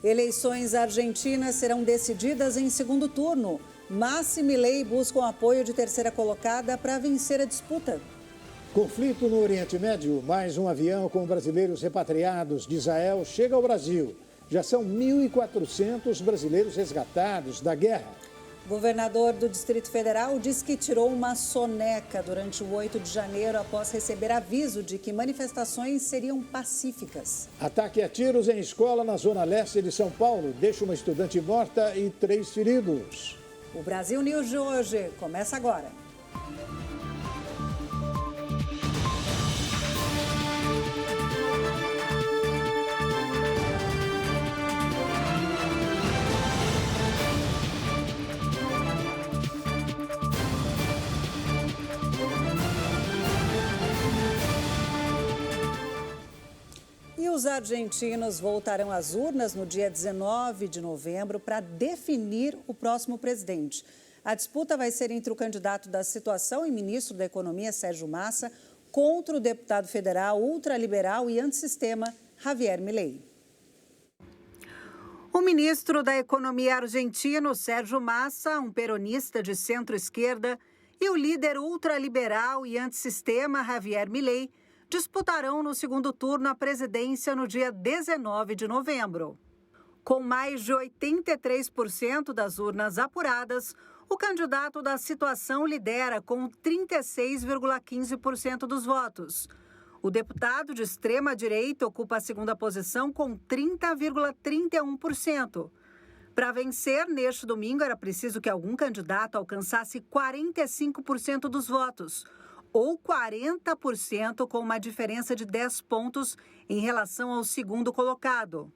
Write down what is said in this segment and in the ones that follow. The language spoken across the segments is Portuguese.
Eleições argentinas serão decididas em segundo turno. Massa e Milei buscam apoio de terceira colocada para vencer a disputa. Conflito no Oriente Médio. Mais um avião com brasileiros repatriados de Israel chega ao Brasil. Já são 1.400 brasileiros resgatados da guerra. Governador do Distrito Federal diz que tirou uma soneca durante o 8 de janeiro após receber aviso de que manifestações seriam pacíficas. Ataque a tiros em escola na zona leste de São Paulo deixa uma estudante morta e 3 feridos. O Brasil News de hoje começa agora. E os argentinos voltarão às urnas no dia 19 de novembro para definir o próximo presidente. A disputa vai ser entre o candidato da situação e ministro da Economia, Sérgio Massa, contra o deputado federal ultraliberal e antissistema, Javier Milei. O ministro da Economia argentino, Sérgio Massa, um peronista de centro-esquerda, e o líder ultraliberal e antissistema, Javier Milei, disputarão no segundo turno a presidência no dia 19 de novembro. Com mais de 83% das urnas apuradas, o candidato da situação lidera com 36,15% dos votos. O deputado de extrema-direita ocupa a segunda posição com 30,31%. Para vencer, neste domingo, era preciso que algum candidato alcançasse 45% dos votos, ou 40% com uma diferença de 10 pontos em relação ao segundo colocado.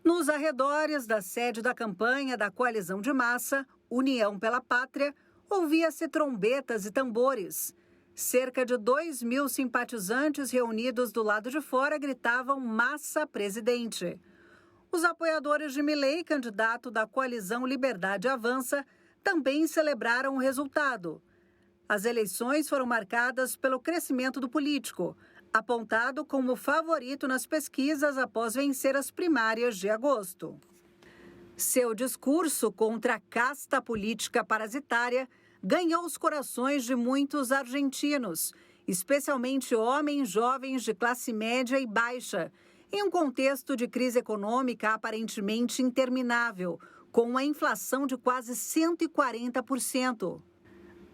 Nos arredores da sede da campanha da coalizão de Massa, União pela Pátria, ouvia-se trombetas e tambores. Cerca de 2.000 simpatizantes reunidos do lado de fora gritavam Massa presidente. Os apoiadores de Milei, candidato da coalizão Liberdade Avança, também celebraram o resultado. As eleições foram marcadas pelo crescimento do político, apontado como favorito nas pesquisas após vencer as primárias de agosto. Seu discurso contra a casta política parasitária ganhou os corações de muitos argentinos, especialmente homens jovens de classe média e baixa, em um contexto de crise econômica aparentemente interminável, com uma inflação de quase 140%.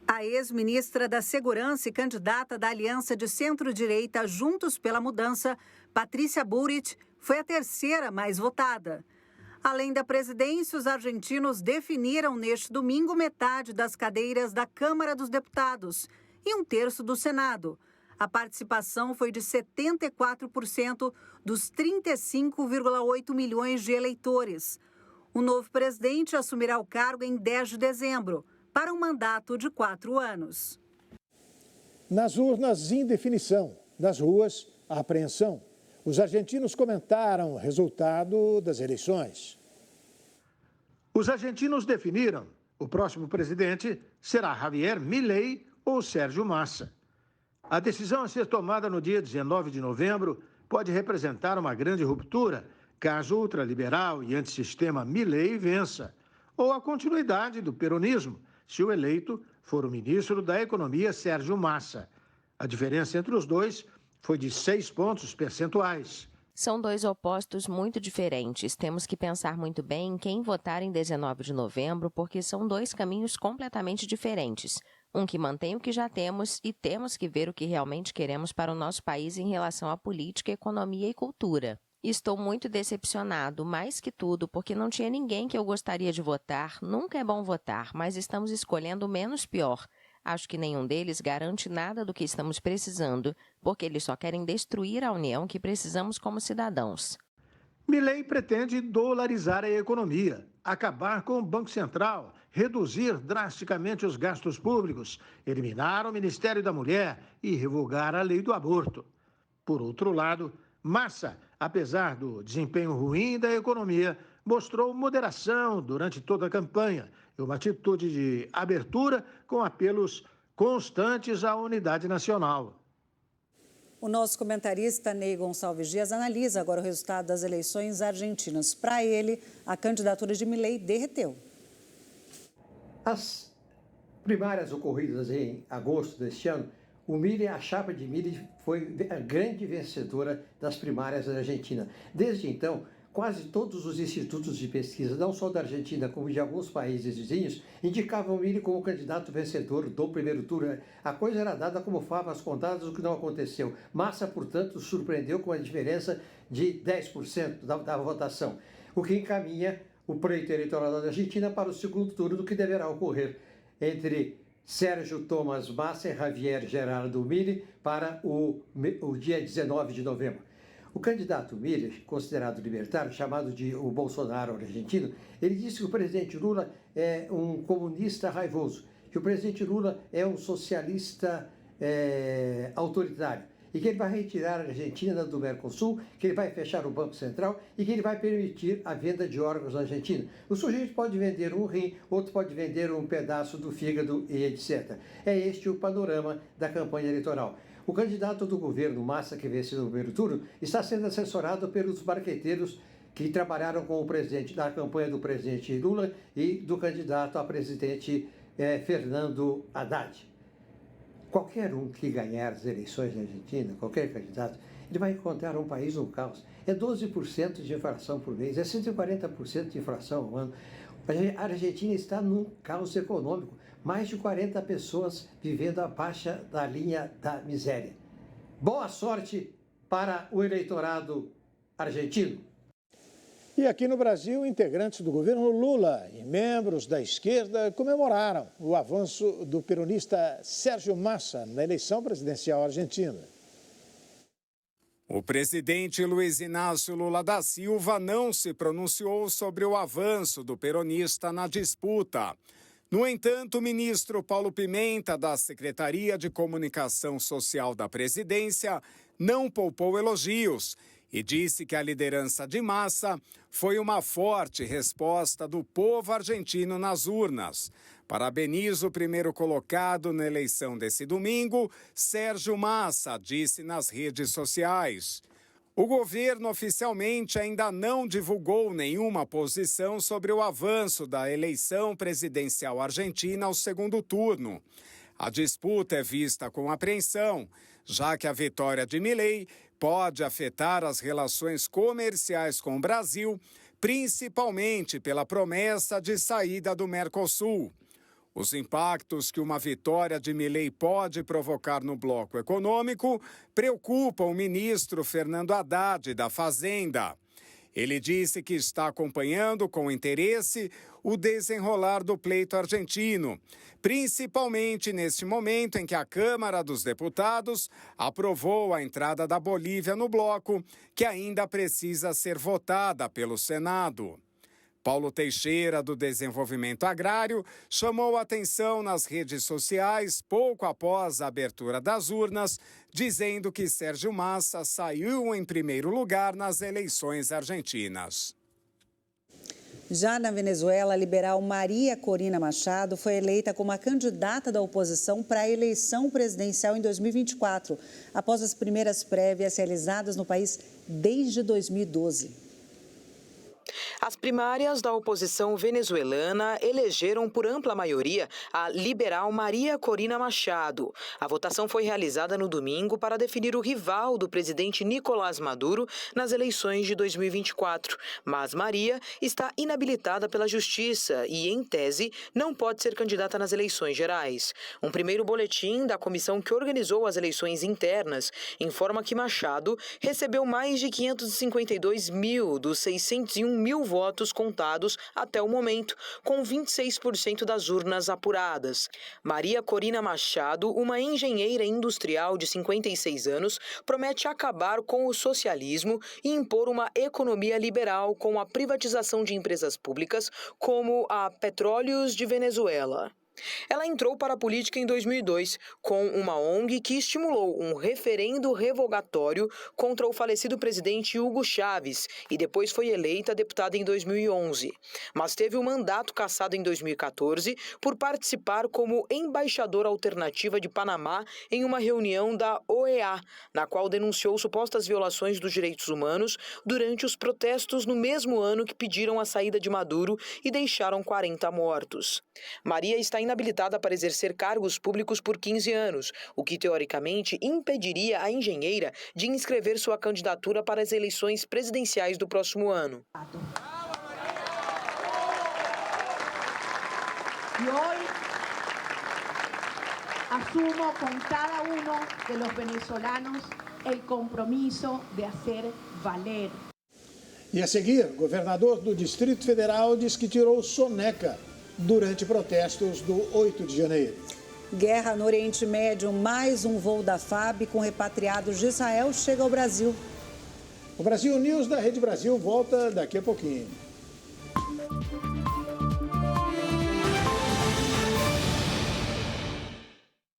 A ex-ministra da Segurança e candidata da Aliança de Centro-Direita Juntos pela Mudança, Patrícia Bullrich, foi a terceira mais votada. Além da presidência, os argentinos definiram neste domingo metade das cadeiras da Câmara dos Deputados e 1/3 do Senado. A participação foi de 74% dos 35,8 milhões de eleitores. O novo presidente assumirá o cargo em 10 de dezembro, para um mandato de 4 anos. Nas urnas, indefinição. Nas ruas, a apreensão. Os argentinos comentaram o resultado das eleições. Os argentinos definiram. O próximo presidente será Javier Milei ou Sérgio Massa. A decisão a ser tomada no dia 19 de novembro pode representar uma grande ruptura, caso o ultraliberal e antissistema Milei vença, ou a continuidade do peronismo, se o eleito for o ministro da Economia, Sérgio Massa. A diferença entre os dois foi de 6 pontos percentuais. São dois opostos muito diferentes. Temos que pensar muito bem em quem votar em 19 de novembro, porque são dois caminhos completamente diferentes. Um que mantém o que já temos e temos que ver o que realmente queremos para o nosso país em relação à política, economia e cultura. Estou muito decepcionado, mais que tudo, porque não tinha ninguém que eu gostaria de votar. Nunca é bom votar, mas estamos escolhendo o menos pior. Acho que nenhum deles garante nada do que estamos precisando, porque eles só querem destruir a união que precisamos como cidadãos. Milei pretende dolarizar a economia, acabar com o Banco Central, reduzir drasticamente os gastos públicos, eliminar o Ministério da Mulher e revogar a lei do aborto. Por outro lado, Massa, apesar do desempenho ruim da economia, mostrou moderação durante toda a campanha e uma atitude de abertura com apelos constantes à unidade nacional. O nosso comentarista Ney Gonçalves Dias analisa agora o resultado das eleições argentinas. Para ele, a candidatura de Milei derreteu. As primárias ocorridas em agosto deste ano, a chapa de Milei foi a grande vencedora das primárias da Argentina. Desde então, quase todos os institutos de pesquisa, não só da Argentina, como de alguns países vizinhos, indicavam Milei como candidato vencedor do primeiro turno. A coisa era dada como favas contadas, o que não aconteceu. Massa, portanto, surpreendeu com a diferença de 10% da votação, o que encaminha o pleito eleitoral da Argentina para o segundo turno, que deverá ocorrer entre Sérgio Tomás Massa e Javier Gerardo Milei para o dia 19 de novembro. O candidato Milei, considerado libertário, chamado de o Bolsonaro argentino, ele disse que o presidente Lula é um comunista raivoso, que o presidente Lula é um socialista autoritário e que ele vai retirar a Argentina do Mercosul, que ele vai fechar o Banco Central e que ele vai permitir a venda de órgãos na Argentina. O sujeito pode vender um rim, outro pode vender um pedaço do fígado e etc. É este o panorama da campanha eleitoral. O candidato do governo, Massa, que venceu no primeiro turno, está sendo assessorado pelos marqueteiros que trabalharam com o presidente da campanha do presidente Lula e do candidato a presidente Fernando Haddad. Qualquer um que ganhar as eleições na Argentina, qualquer candidato, ele vai encontrar um país no caos. É 12% de inflação por mês, é 140% de inflação ao ano. A Argentina está num caos econômico. Mais de 40 pessoas vivendo abaixo da linha da miséria. Boa sorte para o eleitorado argentino. E aqui no Brasil, integrantes do governo Lula e membros da esquerda comemoraram o avanço do peronista Sérgio Massa na eleição presidencial argentina. O presidente Luiz Inácio Lula da Silva não se pronunciou sobre o avanço do peronista na disputa. No entanto, o ministro Paulo Pimenta, da Secretaria de Comunicação Social da Presidência, não poupou elogios e disse que a liderança de Massa foi uma forte resposta do povo argentino nas urnas. Parabenizo o primeiro colocado na eleição desse domingo, Sérgio Massa, disse nas redes sociais. O governo oficialmente ainda não divulgou nenhuma posição sobre o avanço da eleição presidencial argentina ao segundo turno. A disputa é vista com apreensão, já que a vitória de Milei pode afetar as relações comerciais com o Brasil, principalmente pela promessa de saída do Mercosul. Os impactos que uma vitória de Milei pode provocar no bloco econômico preocupam o ministro Fernando Haddad, da Fazenda. Ele disse que está acompanhando com interesse o desenrolar do pleito argentino, principalmente neste momento em que a Câmara dos Deputados aprovou a entrada da Bolívia no bloco, que ainda precisa ser votada pelo Senado. Paulo Teixeira, do Desenvolvimento Agrário, chamou a atenção nas redes sociais pouco após a abertura das urnas, dizendo que Sérgio Massa saiu em primeiro lugar nas eleições argentinas. Já na Venezuela, a liberal Maria Corina Machado foi eleita como a candidata da oposição para a eleição presidencial em 2024, após as primeiras prévias realizadas no país desde 2012. As primárias da oposição venezuelana elegeram por ampla maioria a liberal Maria Corina Machado. A votação foi realizada no domingo para definir o rival do presidente Nicolás Maduro nas eleições de 2024. Mas Maria está inabilitada pela justiça e, em tese, não pode ser candidata nas eleições gerais. Um primeiro boletim da comissão que organizou as eleições internas informa que Machado recebeu mais de 552 mil dos 601 mil votos contados até o momento, com 26% das urnas apuradas. Maria Corina Machado, uma engenheira industrial de 56 anos, promete acabar com o socialismo e impor uma economia liberal com a privatização de empresas públicas, como a Petróleos de Venezuela. Ela entrou para a política em 2002 com uma ONG que estimulou um referendo revogatório contra o falecido presidente Hugo Chávez e depois foi eleita deputada em 2011. Mas teve o mandato cassado em 2014 por participar como embaixadora alternativa de Panamá em uma reunião da OEA, na qual denunciou supostas violações dos direitos humanos durante os protestos no mesmo ano que pediram a saída de Maduro e deixaram 40 mortos. Maria está inabilitada para exercer cargos públicos por 15 anos, o que teoricamente impediria a engenheira de inscrever sua candidatura para as eleições presidenciais do próximo ano. E hoje assumo com cada um dos venezolanos o compromisso de fazer valer. E a seguir, o governador do Distrito Federal diz que tirou soneca durante protestos do 8 de janeiro. Guerra no Oriente Médio, mais um voo da FAB com repatriados de Israel chega ao Brasil. O Brasil News da Rede Brasil volta daqui a pouquinho.